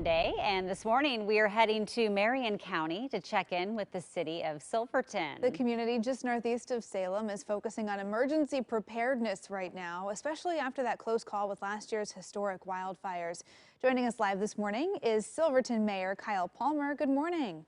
Monday, and this morning we are heading to Marion County to check in with the city of The Silverton. community just northeast of Salem is focusing on emergency preparedness right now, especially after that close call with last year's historic wildfires. Joining us live this morning is Silverton Mayor Kyle Palmer. Good morning.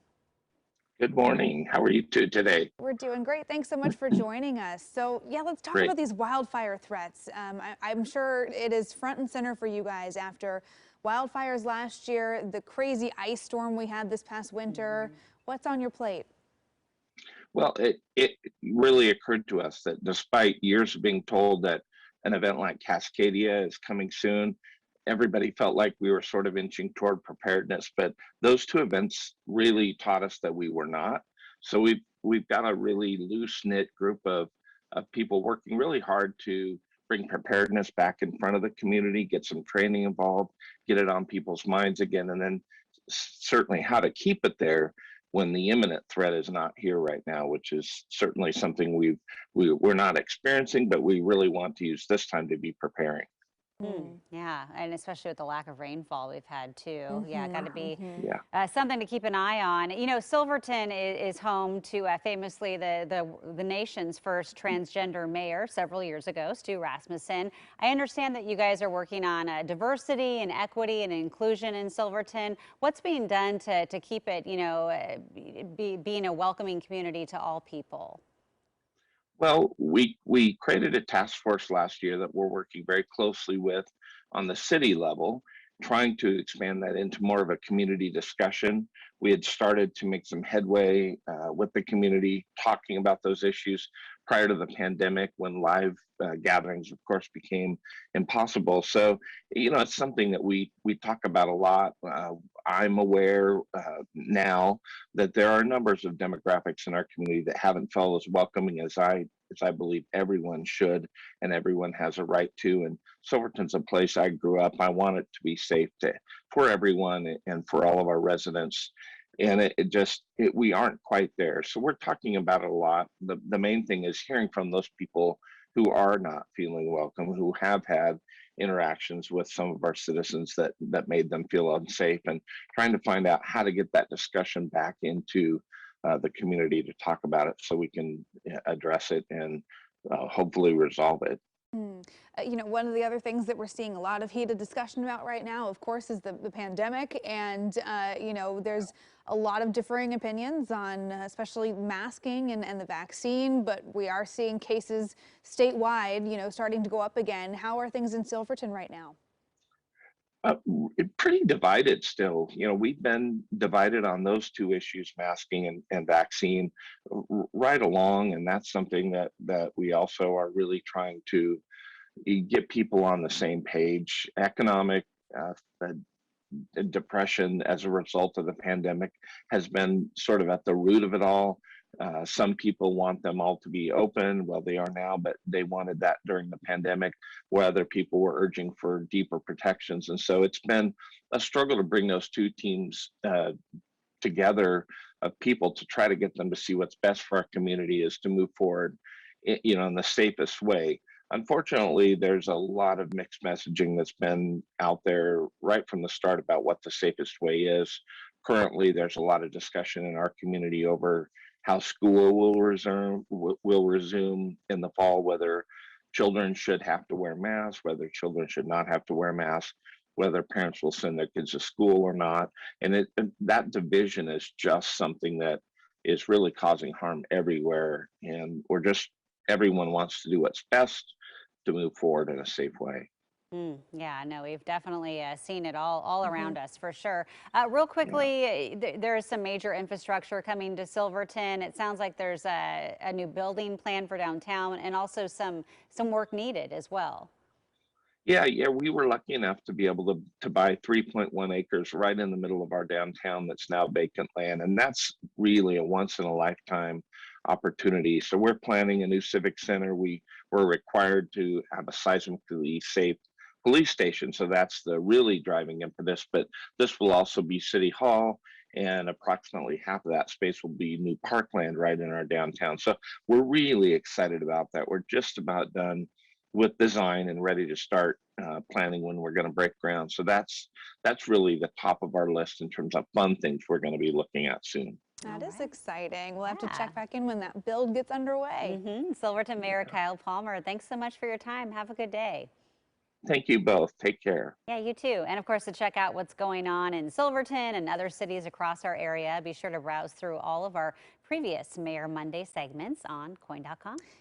Good morning. How are you two today? We're doing great. Thanks so much for joining us. So yeah, let's talk Great. about these wildfire threats. I'm sure it is front and center for you guys after wildfires last year, the crazy ice storm we had this past winter. What's on your plate? Well, it really occurred to us that despite years of being told that an event like Cascadia is coming soon, everybody felt like we were sort of inching toward preparedness. But those two events really taught us that we were not. So we've got a really loose-knit group of people working really hard to bring preparedness back in front of the community, get some training involved, get it on people's minds again, and then certainly how to keep it there when the imminent threat is not here right now, which is certainly something we're not experiencing, but we really want to use this time to be preparing. Yeah, and especially with the lack of rainfall we've had too. Yeah, got to be Yeah. something to keep an eye on. You know, Silverton is home to famously the nation's first transgender mayor several years ago, Stu Rasmussen. I understand that you guys are working on diversity and equity and inclusion in Silverton. What's being done to keep it, being a welcoming community to all people? Well, we created a task force last year that we're working very closely with on the city level, trying to expand that into more of a community discussion. We had started to make some headway with the community, talking about those issues prior to the pandemic when live gatherings, of course, became impossible. So, it's something that we talk about a lot. I'm aware now that there are numbers of demographics in our community that haven't felt as welcoming as I believe everyone should, and everyone has a right to. And Silverton's a place I grew up. I want it to be safe for everyone and for all of our residents. And we aren't quite there. So we're talking about it a lot. The main thing is hearing from those people who are not feeling welcome, who have had interactions with some of our citizens that made them feel unsafe, and trying to find out how to get that discussion back into the community to talk about it so we can address it and hopefully resolve it. One of the other things that we're seeing a lot of heated discussion about right now, of course, is the pandemic. And, there's a lot of differing opinions on especially masking and the vaccine, but we are seeing cases statewide, starting to go up again. How are things in Silverton right now? Uh, Pretty divided still. We've been divided on those two issues, masking and vaccine, right along, and that's something that we also are really trying to get people on the same page. Economic uh, uh, depression as a result of the pandemic has been sort of at the root of it all. Some people want them all to be open, well, they are now, but they wanted that during the pandemic, where other people were urging for deeper protections. And so it's been a struggle to bring those two teams together of people to try to get them to see what's best for our community is to move forward, in the safest way. Unfortunately, there's a lot of mixed messaging that's been out there right from the start about what the safest way is. Currently, there's a lot of discussion in our community over how school will resume in the fall, whether children should have to wear masks, whether children should not have to wear masks, whether parents will send their kids to school or not. And that division is just something that is really causing harm everywhere. And everyone wants to do what's best to move forward in a safe way. Yeah, no, we've definitely seen it all Mhm. around us for sure. Real Yeah. quickly, there is some major infrastructure coming to Silverton. It sounds like there's a new building plan for downtown, and also some work needed as well. Yeah, we were lucky enough to be able to buy 3.1 acres right in the middle of our downtown that's now vacant land. And that's really a once in a lifetime opportunity. So we're planning a new civic center. We were required to have a seismically safe police station. So that's the really driving impetus. But this will also be City Hall, and approximately half of that space will be new parkland right in our downtown. So we're really excited about that. We're just about done with design and ready to start planning when we're going to break ground. So that's really the top of our list in terms of fun things we're going to be looking at soon. That All is right. exciting. We'll have to Yeah. check back in when that build gets underway. Silverton Mayor Kyle Palmer, thanks so much for your time. Have a good day. Thank you both. Take care. Yeah, you too. And of course, to check out what's going on in Silverton and other cities across our area, be sure to browse through all of our previous Mayor Monday segments on KOIN.com.